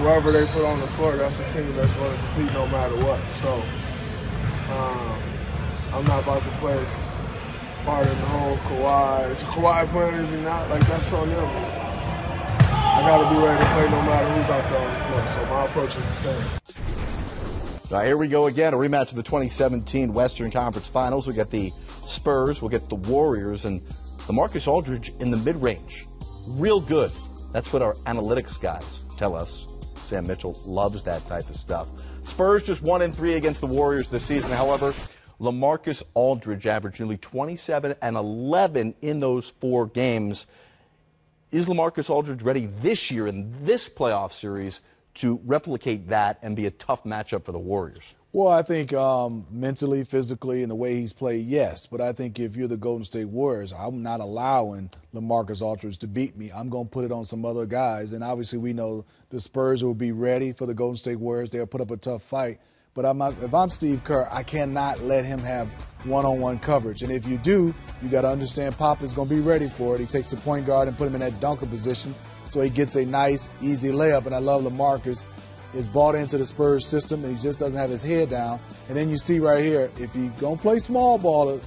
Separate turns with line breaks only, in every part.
whoever they put on the floor, that's a team that's going to compete no matter what. So I'm not about to play part in the whole Kawhi. Is Kawhi playing, is he not? Like, that's on them. I got to be ready to play no matter who's out there on the floor. So my approach is the same.
All right, here we go again, a rematch of the 2017 Western Conference Finals. We got the Spurs, we'll get the Warriors, and LaMarcus Aldridge in the mid-range. Real good. That's what our analytics guys tell us. Sam Mitchell loves that type of stuff. Spurs just 1-3 against the Warriors this season. However, LaMarcus Aldridge averaged nearly 27 and 11 in those 4 games. Is LaMarcus Aldridge ready this year in this playoff series to replicate that and be a tough matchup for the Warriors?
Well, I think mentally, physically, and the way he's played, yes. But I think if you're the Golden State Warriors, I'm not allowing LaMarcus Aldridge to beat me. I'm going to put it on some other guys. And obviously we know the Spurs will be ready for the Golden State Warriors. They'll put up a tough fight. But if I'm Steve Kerr, I cannot let him have one-on-one coverage. And if you do, you got to understand Pop is going to be ready for it. He takes the point guard and put him in that dunker position so he gets a nice, easy layup. And I love LaMarcus is bought into the Spurs system, and he just doesn't have his head down. And then you see right here, if you're going to play small ball,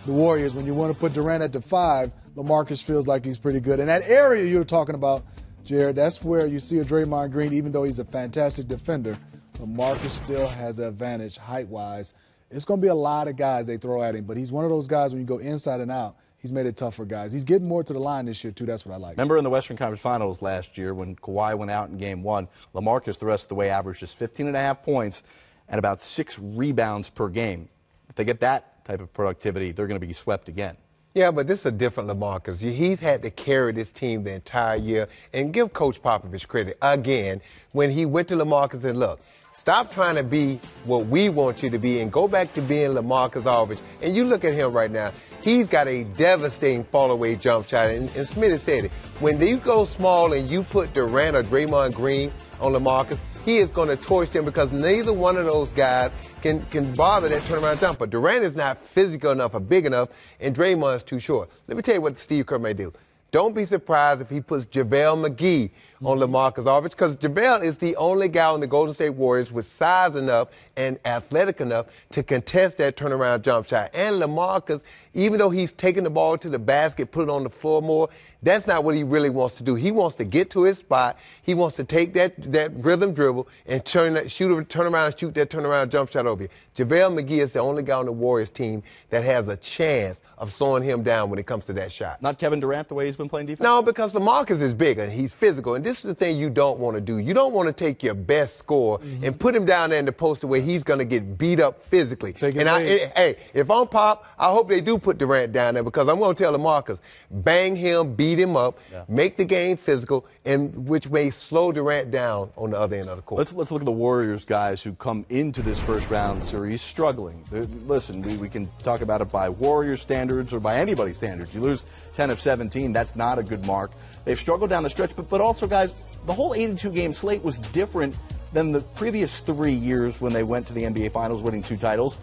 the Warriors, when you want to put Durant at the 5, LaMarcus feels like he's pretty good. And that area you're talking about, Jared, that's where you see a Draymond Green, even though he's a fantastic defender, LaMarcus still has an advantage height-wise. It's going to be a lot of guys they throw at him, but he's one of those guys when you go inside and out, he's made it tough for guys. He's getting more to the line this year, too. That's what I like.
Remember in the Western Conference Finals last year when Kawhi went out in Game 1, LaMarcus the rest of the way averaged just 15.5 points and about 6 rebounds per game. If they get that type of productivity, they're going to be swept again.
Yeah, but this is a different LaMarcus. He's had to carry this team the entire year. And give Coach Popovich credit again when he went to LaMarcus and said, look, stop trying to be what we want you to be and go back to being LaMarcus Aldridge. And you look at him right now. He's got a devastating fall-away jump shot. And Smitty said it. When you go small and you put Durant or Draymond Green on LaMarcus, he is going to torch them because neither one of those guys can bother that turnaround jumper. Durant is not physical enough or big enough, and Draymond is too short. Let me tell you what Steve Kerr may do. Don't be surprised if he puts JaVale McGee on LaMarcus Aldridge, because JaVale is the only guy on the Golden State Warriors with size enough and athletic enough to contest that turnaround jump shot. And LaMarcus, even though he's taking the ball to the basket, put it on the floor more, that's not what he really wants to do. He wants to get to his spot. He wants to take that rhythm dribble and turn around and shoot that turnaround jump shot over you. JaVale McGee is the only guy on the Warriors team that has a chance of slowing him down when it comes to that shot.
Not Kevin Durant the way he's been playing defense?
No, because LaMarcus is bigger and he's physical. And this is the thing you don't want to do. You don't want to take your best scorer and put him down there in the post where he's going to get beat up physically. Hey, if I'm Pop, I hope they do put Durant down there, because I'm going to tell LaMarcus, bang him, beat him up, make the game physical, and which may slow Durant down on the other end of the court.
Let's look at the Warriors guys who come into this first round series struggling. Listen, we can talk about it by Warriors standards or by anybody's standards. You lose 10 of 17, that's not a good mark. They've struggled down the stretch, but also, guys, the whole 82-game slate was different than the previous 3 years when they went to the NBA Finals, winning 2 titles.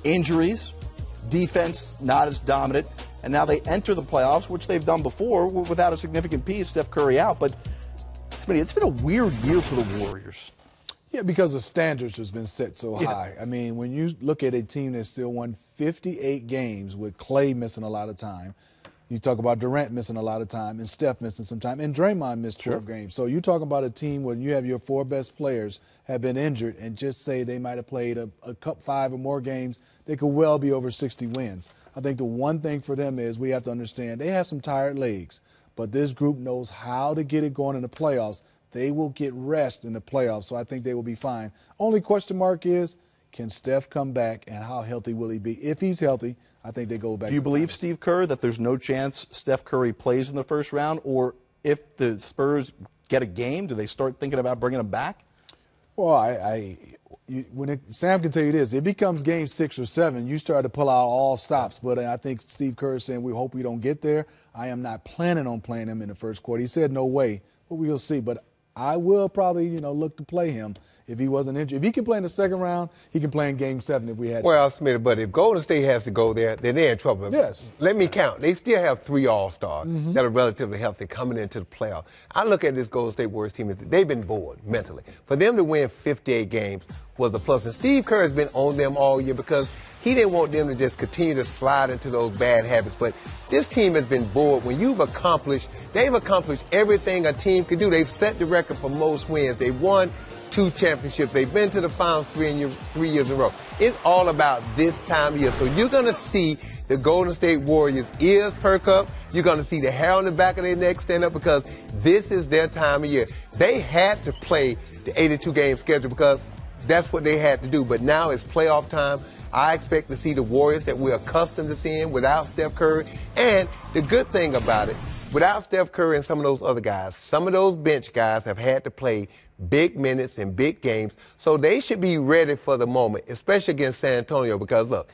Injuries, defense not as dominant, and now they enter the playoffs, which they've done before without a significant piece, Steph Curry out. But it's been a weird year for the Warriors.
Yeah, because the standards has been set so high. I mean, when you look at a team that still won 58 games with Clay missing a lot of time, you talk about Durant missing a lot of time and Steph missing some time, and Draymond missed 12 games. So you talk about a team when you have your 4 best players have been injured, and just say they might have played a cup 5 or more games, they could well be over 60 wins. I think the one thing for them is we have to understand they have some tired legs, but this group knows how to get it going in the playoffs. They will get rest in the playoffs, so I think they will be fine. Only question mark is, can Steph come back, and how healthy will he be? If he's healthy, I think they go back.
Do you believe, Steve Kerr, that there's no chance Steph Curry plays in the first round? Or if the Spurs get a game, do they start thinking about bringing him back?
Well, Sam can tell you this. If it becomes game 6 or 7, you start to pull out all stops. But I think Steve Kerr is saying we hope we don't get there. I am not planning on playing him in the first quarter. He said no way, but we'll see. But I will probably, look to play him if he wasn't injured. If he can play in the second round, he can play in Game 7 if we had.
Well, Smitty, but if Golden State has to go there, then they're in trouble.
Yes.
Let me count. They still have 3 All-Stars that are relatively healthy coming into the playoffs. I look at this Golden State Warriors team, they've been bored mentally. For them to win 58 games was a plus. And Steve Kerr has been on them all year because he didn't want them to just continue to slide into those bad habits. But this team has been bored. When they've accomplished everything a team can do. They've set the record for most wins. They've won 2 championships. They've been to the finals 3 years in a row. It's all about this time of year. So you're going to see the Golden State Warriors' ears perk up. You're going to see the hair on the back of their neck stand up because this is their time of year. They had to play the 82-game schedule because that's what they had to do. But now it's playoff time. I expect to see the Warriors that we're accustomed to seeing without Steph Curry. And the good thing about it, without Steph Curry and some of those other guys, some of those bench guys have had to play big minutes in big games. So they should be ready for the moment, especially against San Antonio. Because, look,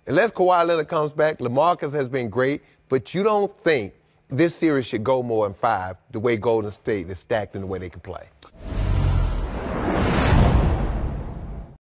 unless Kawhi Leonard comes back, LaMarcus has been great, but you don't think this series should go more than 5 the way Golden State is stacked in the way they can play.